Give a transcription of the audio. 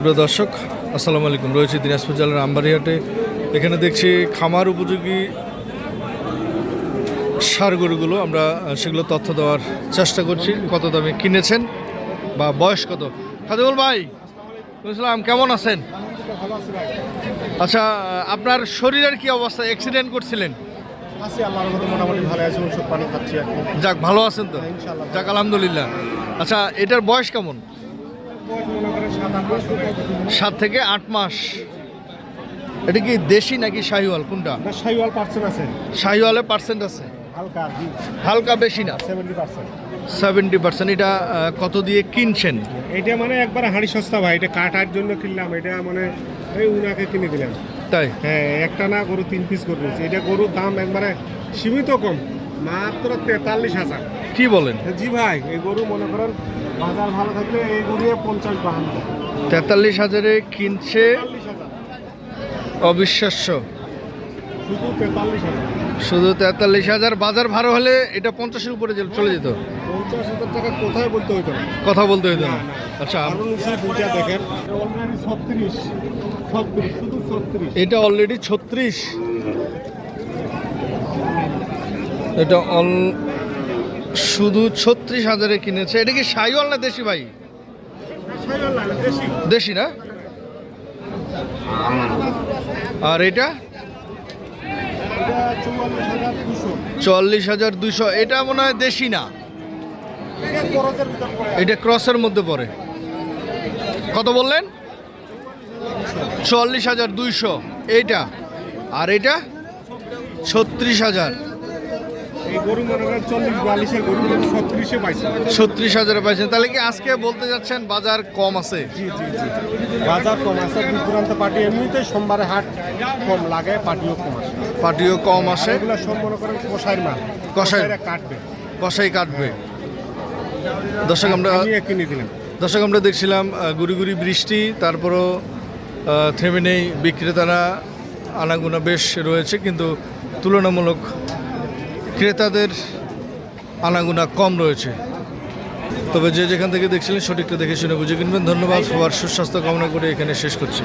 প্রিয় দর্শক আসসালামু আলাইকুম। রয়েছে দিনাজপুর জেলার আমবাড়িহাটে। এখানে দেখছি খামার উপযোগী ষাঁড় গরুগুলো, আমরা সেগুলো তথ্য দেওয়ার চেষ্টা করছি। কত দামে কিনেছেন বা বয়স কত? খাদিমুল ভাই বুঝলাম, কেমন আছেন? আচ্ছা, আপনার শরীরের কি অবস্থা? অ্যাক্সিডেন্ট করছিলেন? মোটামুটি ভালো আছে, ওষুধ পানি খাচ্ছি। যাক, ভালো আছেন তো? যাক, আলহামদুলিল্লাহ। আচ্ছা, এটার বয়স কেমন? 7 থেকে 8 মাস। এটা কি দেশি নাকি শাহিওয়াল, কোনটা? শাহিওয়াল পার্সেন্ট আছে, শাহিওয়ালের পার্সেন্ট আছে, হালকা হালকা, বেশি না, 70%। 70%। এটা কত দিয়ে কিনছেন? এটা মানে একবারে হাঁড়ি সস্তা ভাই, এটা কাটার জন্য কিনলাম। এটা মানে এই উনাকে কিনে দিলাম। তাই? হ্যাঁ, একটা না গরু 3 পিস গরু আছে। এটা গরুর দাম একবারে সীমিত কম, মাত্র 43,000। কি বলেন? জি ভাই, এই গরু মনে করেন বাজার ভালো থাকলে এই গরু 50-52। 43,000-এ কিনছে? 43,000, অবিশ্বাস্য। শুধু 43,000। শুধু 43,000। বাজার ভালো হলে এটা 50-এর উপরে চলে যেত। 50,000 টাকা কোথায় বলতে হইতো না, কথা বলতে হইতো না। না, না। আচ্ছা, আরো নিচে দুইটা দেখেন, অলরেডি 36, শুধু 36। এটা অলরেডি 36। এটা শুধু 36,000-এ কিনেছে। এটা কি শাহিওয়াল না দেশি ভাই? শাহিওয়াল না, দেশি। দেশি না? আর এটা? এটা 44,200। 44,200। এটা মনে হয় দেশি না, এটা খরচের ভিতর পড়ে। এটা ক্রসের মধ্যে পড়ে। কত বললেন? 44,200 এইটা। আর এটা 36,000। এই গরু মনে করেন 40-42-এর গরু 36-এ পাইছে। 36,000-এ পাইছেন। তাহলে কি আজকে বলতে যাচ্ছেন বাজার কম আছে? জি জি জি, বাজার কম আছে। দূর দূরান্ত পার্টি এমনিতেই সোমবারে হাট কম লাগে, পার্টিও কম আসে। পাটিও কম আসে। এগুলো সব মনে করেন কষাইয়ের মাল, কষাইয়ের। কাটবে, কষাই কাটবে। দর্শক আমরা কিনে দিলাম। দেখছিলাম গুড়ি গুড়ি বৃষ্টি, তারপরও থেমে নেই। বিক্রেতারা আনাগোনা বেশ রয়েছে, কিন্তু তুলনামূলক ক্রেতাদের আনাগোনা কম রয়েছে। তবে যে যেখান থেকে দেখছিলেন সঠিকটা দেখে শুনে বুঝে কিনবেন। ধন্যবাদ। সবার সুস্বাস্থ্য কামনা করে এখানে শেষ করছি।